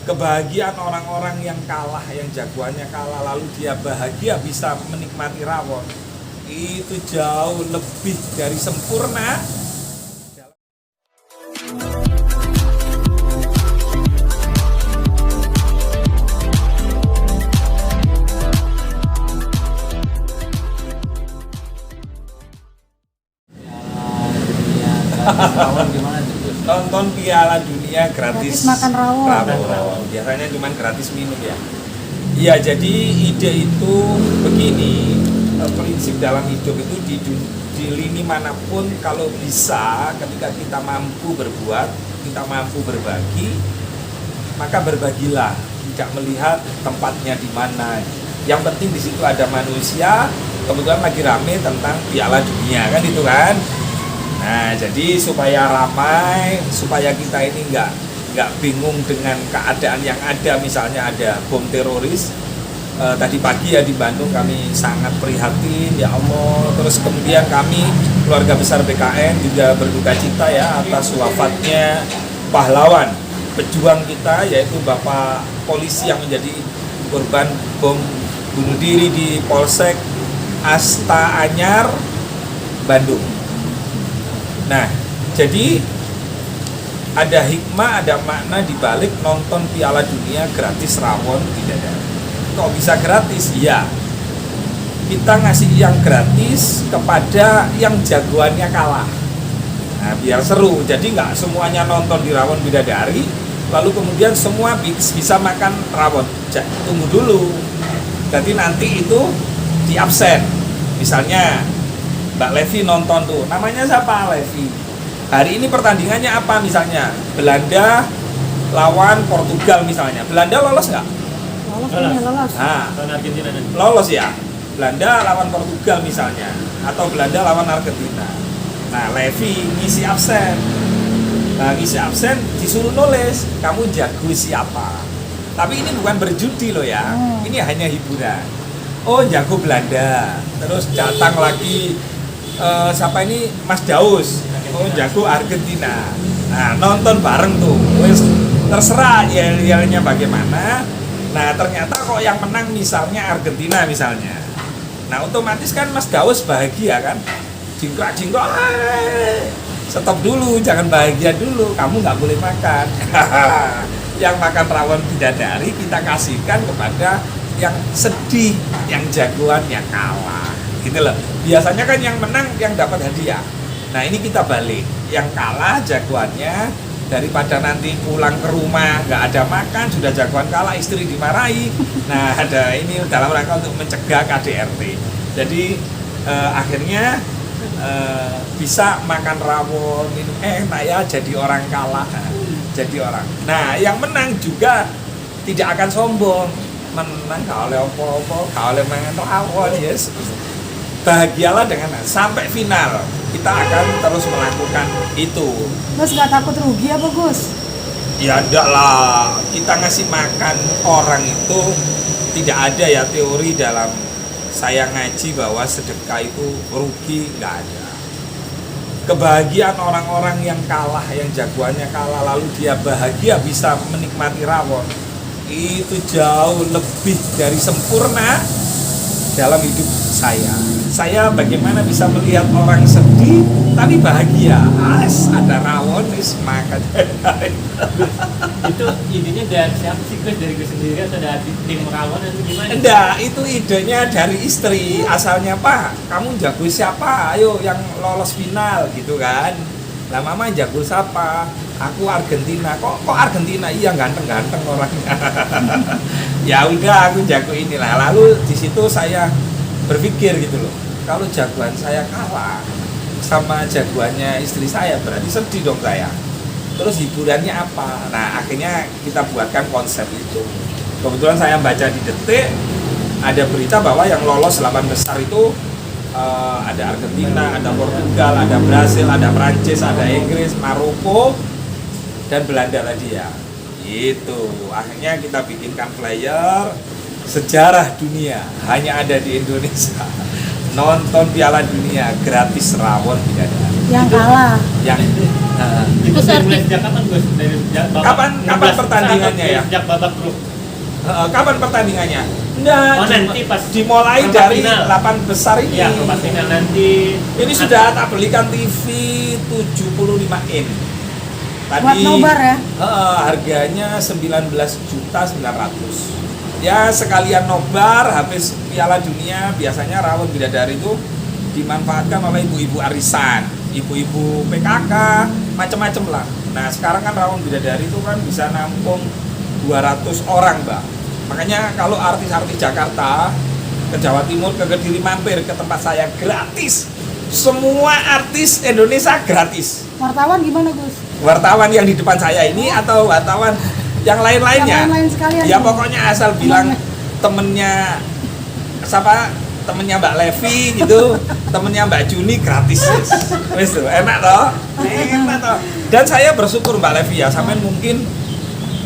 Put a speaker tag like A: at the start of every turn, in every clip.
A: Kebahagiaan orang-orang yang kalah, yang jagoannya kalah, lalu dia bahagia bisa menikmati rawon, itu jauh lebih dari sempurna.
B: Rawon gimana tuh, Gus?
A: Nonton Piala Dunia gratis
C: makan rawon.
A: Biasanya cuma gratis minum ya. Iya, jadi ide itu begini, prinsip dalam hidup itu di lini manapun, kalau bisa ketika kita mampu berbuat, kita mampu berbagi, maka berbagilah, tidak melihat tempatnya di mana. Yang penting di situ ada manusia. Kebetulan lagi rame tentang Piala Dunia kan itu kan. Nah, jadi supaya ramai, supaya kita ini nggak bingung dengan keadaan yang ada, misalnya ada bom teroris. Tadi pagi ya di Bandung kami sangat prihatin, ya Allah. Terus kemudian kami keluarga besar BKN juga berduka cita ya atas wafatnya pahlawan pejuang kita, yaitu Bapak polisi yang menjadi korban bom bunuh diri di Polsek Asta Anyar, Bandung. Nah, jadi ada hikmah, ada makna di balik nonton Piala Dunia gratis rawon bidadari. Kok bisa gratis? Ya, kita ngasih yang gratis kepada yang jagoannya kalah. Nah, biar seru. Jadi nggak semuanya nonton di rawon bidadari, lalu kemudian semua bisa makan rawon. Tunggu dulu. Jadi nanti itu di absen. Misalnya Mbak Levi nonton tuh, namanya siapa? Levi. Hari ini pertandingannya apa misalnya? Belanda lawan Portugal misalnya. Belanda lolos nggak?
C: Lolos.
A: Nah,
B: Lawan Argentina dan
A: lolos ya. Belanda lawan Portugal misalnya, atau Belanda lawan Argentina. Nah, Levi ngisi absen. Nah, ngisi absen disuruh nulis, kamu jago siapa? Tapi ini bukan berjudi loh ya. Ini hanya hiburan. Oh, jago Belanda. Terus datang lagi siapa ini, Mas Daus, oh jago Argentina. Nah, nonton bareng tuh, wes terserah yelnya bagaimana. Nah, ternyata kok yang menang misalnya Argentina misalnya. Nah, otomatis kan Mas Daus bahagia kan, jingkrak, stop dulu, jangan bahagia dulu, kamu nggak boleh makan. Yang makan rawon bidadari kita kasihkan kepada yang sedih, yang jagoannya kalah, gitu loh. Biasanya kan yang menang yang dapat hadiah. Nah, ini kita balik, yang kalah jagoannya, daripada nanti pulang ke rumah nggak ada makan, sudah jagoan kalah, istri dimarahi. Nah, ada ini dalam rangka untuk mencegah KDRT. Jadi akhirnya bisa makan rawon, minum enak ya, jadi orang kalah, jadi orang. Nah, yang menang juga tidak akan sombong. Menang gak oleh opo-opo, gak oleh mangan rawon, yes. Bahagialah dengan sampai final. Kita akan terus melakukan itu.
C: Gus, nggak takut rugi apa Gus?
A: Ya enggak lah, kita ngasih makan orang itu tidak ada ya teori dalam saya ngaji bahwa sedekah itu rugi, nggak ada. Kebahagiaan orang-orang yang kalah, yang jagoannya kalah, lalu dia bahagia bisa menikmati rawon, itu jauh lebih dari sempurna dalam hidup saya. Saya bagaimana bisa melihat orang sedih tapi bahagia. Ada rawon, makan.
B: itu idenya dari siapa sih, Gus? Dari Gus sendiri atau dari tim rawon atau gimana?
A: Enggak, itu idenya dari istri. Asalnya, Pak, kamu jago siapa? Ayo yang lolos final gitu kan. Lah mama jago siapa? Aku Argentina. Kok Argentina? Iya, ganteng-ganteng orangnya. Ya udah, aku jago inilah. Lalu di situ saya berpikir gitu loh. Kalau jagoan saya kalah sama jagoannya istri saya, berarti sedih dong saya. Terus hiburannya apa? Nah, akhirnya kita buatkan konsep itu. Kebetulan saya baca di Detik, ada berita bahwa yang lolos 8 besar itu ada Argentina, ada Portugal, ada Brasil, ada Prancis, ada Inggris, Maroko, dan Belanda tadi ya. Itu akhirnya kita bikinkan flyer sejarah dunia hanya ada di Indonesia. Nonton Piala Dunia gratis rawon bidadari.
C: Yang kalah.
A: Yang
B: Itu
D: Gus
B: dari
D: Arti.
B: mulai sejak kapan Gus? Dari sejak babak
A: Kapan
B: 16
A: pertandingannya
B: atau
A: ya?
B: Sejak babak grup.
A: Kapan pertandingannya? Enggak,
B: Oh, nanti pas
A: dimulai
B: perempat
A: dari
B: final.
A: 8 besar ini.
B: Iya, perempat final nanti.
A: Ini sudah tak belikan TV 75 in. Tadi
C: Buat nobar ya?
A: harganya 19.900.000. Ya sekalian nobar habis Piala Dunia biasanya rawon bidadari itu dimanfaatkan oleh ibu-ibu arisan, ibu-ibu PKK, macam-macam lah. Nah sekarang kan rawon bidadari itu kan bisa nampung 200 orang, Mbak. Makanya kalau artis-artis Jakarta ke Jawa Timur, ke Kediri mampir ke tempat saya gratis. Semua artis Indonesia gratis.
C: Wartawan gimana Gus?
A: Wartawan yang di depan saya ini atau wartawan yang lain-lainnya?
C: Yang lain-lain sekalian.
A: Ya pokoknya asal bilang temennya siapa, temennya Mbak Levi gitu, temennya Mbak Juni gratis. Wes tuh, enak toh? Enak toh. Dan saya bersyukur Mbak Levi ya, sampean mungkin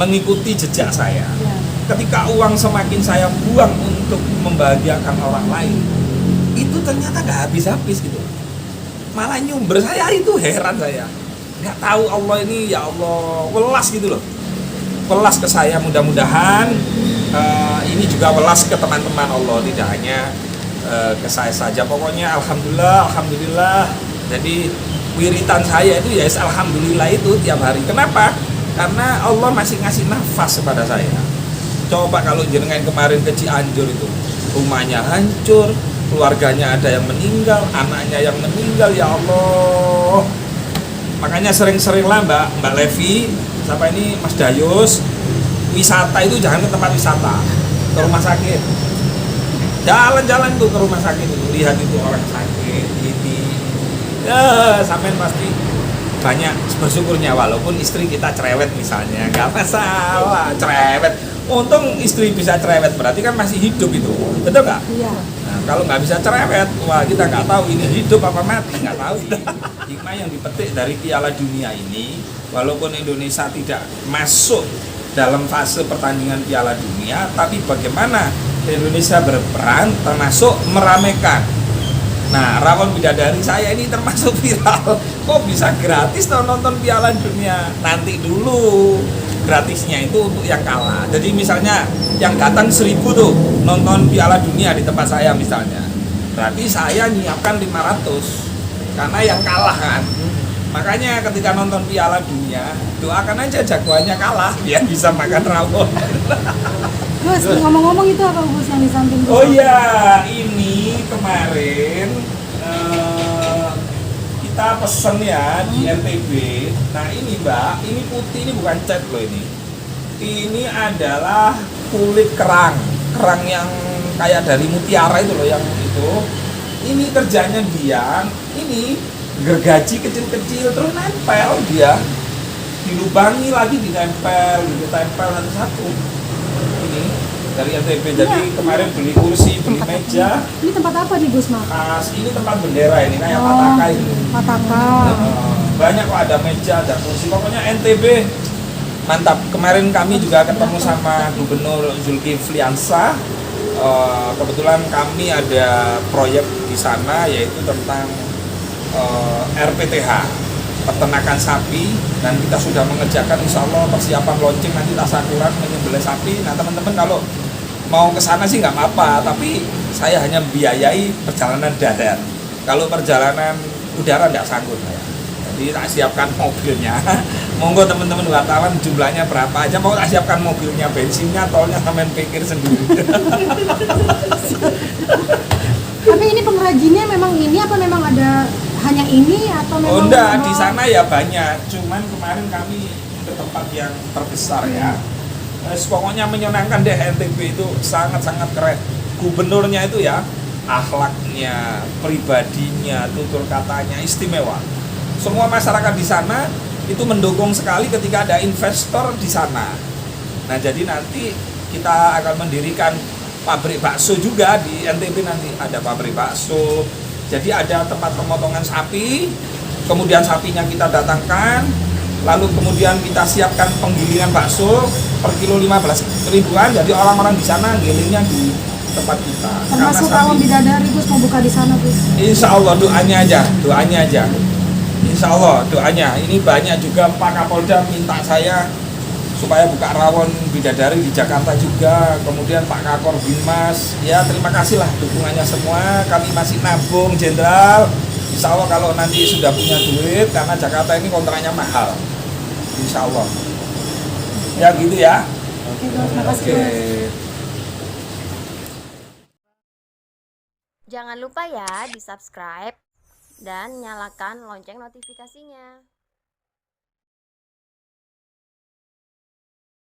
A: mengikuti jejak saya.
C: Ya.
A: Ketika uang semakin saya buang untuk membahagiakan orang lain, itu ternyata nggak habis-habis gitu. Malah nyumber, saya itu heran saya. Nggak tahu Allah ini, ya Allah, welas gitu loh. Welas ke saya, mudah-mudahan ini juga welas ke teman-teman Allah, tidak hanya ke saya saja. Pokoknya alhamdulillah. Jadi wiritan saya itu ya alhamdulillah itu tiap hari. Kenapa? Karena Allah masih ngasih nafas kepada saya. Coba kalau jenengan kemarin ke Cianjur itu, rumahnya hancur, keluarganya ada yang meninggal, anaknya yang meninggal, ya Allah. Makanya sering-sering lah Mbak Levi, siapa ini Mas Dayus, wisata itu jangan ke tempat wisata, ke rumah sakit. Jalan-jalan tuh ke rumah sakit itu, lihat itu orang sakit, ini, ya sampean pasti banyak bersyukurnya walaupun istri kita cerewet misalnya, nggak masalah cerewet. Untung istri bisa cerewet berarti kan masih hidup itu, betul nggak?
C: Iya.
A: Nah, kalau nggak bisa cerewet, wah kita nggak tahu ini hidup apa mati, nggak tahu. Hikmah yang dipetik dari Piala Dunia ini, walaupun Indonesia tidak masuk dalam fase pertandingan Piala Dunia, tapi bagaimana Indonesia berperan termasuk meramaikan. Nah, rawon bidadari saya ini termasuk viral. Kok bisa gratis toh nonton Piala Dunia? Nanti dulu. Gratisnya itu untuk yang kalah. Jadi misalnya yang datang 1.000 tuh nonton Piala Dunia di tempat saya misalnya. Berarti saya nyiapkan 500 karena yang kalah kan. Makanya ketika nonton Piala Dunia, doakan aja jagoannya kalah biar bisa makan rawon.
C: Gus, ngomong-ngomong itu apa Gus yang di samping Gus?
A: Oh iya, ini kemarin kita pesen ya di NTB. Nah ini Mbak, ini putih, ini bukan cat loh ini. Ini adalah kulit kerang yang kayak dari mutiara itu loh yang itu. Ini kerjanya dia, ini gergaji kecil-kecil terus nempel dia, dilubangi lagi ditempel, ditempel satu-satu. Ini dari NTB. Jadi kemarin beli kursi, beli meja.
C: Ini tempat apa nih Gus Mak?
A: Khas, ini tempat bendera ini kayak Pataka ini.
C: Pataka.
A: Banyak kok, ada meja, ada kursi. Pokoknya NTB mantap. Kemarin kami juga ketemu sama Gubernur Zulkifli Hasan. Kebetulan kami ada proyek di sana yaitu tentang RPTH, peternakan sapi, dan kita sudah mengerjakan insya Allah persiapan launching nanti tasakuran menyembelih sapi. Nah teman-teman kalau mau ke sana sih nggak apa-apa, tapi saya hanya biayai perjalanan darat. Kalau perjalanan udara nggak sanggup saya. Jadi tak siapkan mobilnya. Monggo teman-teman wartawan jumlahnya berapa aja, mau tak siapkan mobilnya, bensinnya, tolnya sampean pikir sendiri.
C: Tapi ini pengrajinnya memang ini apa memang ada hanya ini atau memang?
A: Oh enggak, di sana ya banyak. Cuman kemarin kami ke tempat yang terbesar ya. Pokoknya menyenangkan deh, NTB itu sangat-sangat keren. Gubernurnya itu ya, akhlaknya, pribadinya, tutur katanya istimewa. Semua masyarakat di sana itu mendukung sekali ketika ada investor di sana. Nah jadi nanti kita akan mendirikan pabrik bakso juga di NTB, nanti ada pabrik bakso. Jadi ada tempat pemotongan sapi, kemudian sapinya kita datangkan, lalu kemudian kita siapkan penggilingan bakso per kilo 15 ribuan. Jadi orang-orang di sana gilingnya di tempat kita.
C: Termasuk rawon bidadari Gus mau buka di sana Gus.
A: Insya Allah doanya aja. Insya Allah doanya. Ini banyak juga Pak Kapolda minta saya supaya buka rawon bidadari di Jakarta juga. Kemudian Pak Kakor Binmas, ya terima kasih lah dukungannya semua. Kami masih nabung Jenderal. Insya Allah kalau nanti sudah punya duit, karena Jakarta ini kontraknya mahal. Insya Allah. Ya gitu ya.
C: Oke, Gus, makasih
A: Oke.
C: Gus.
D: Jangan lupa ya di subscribe dan nyalakan lonceng notifikasinya.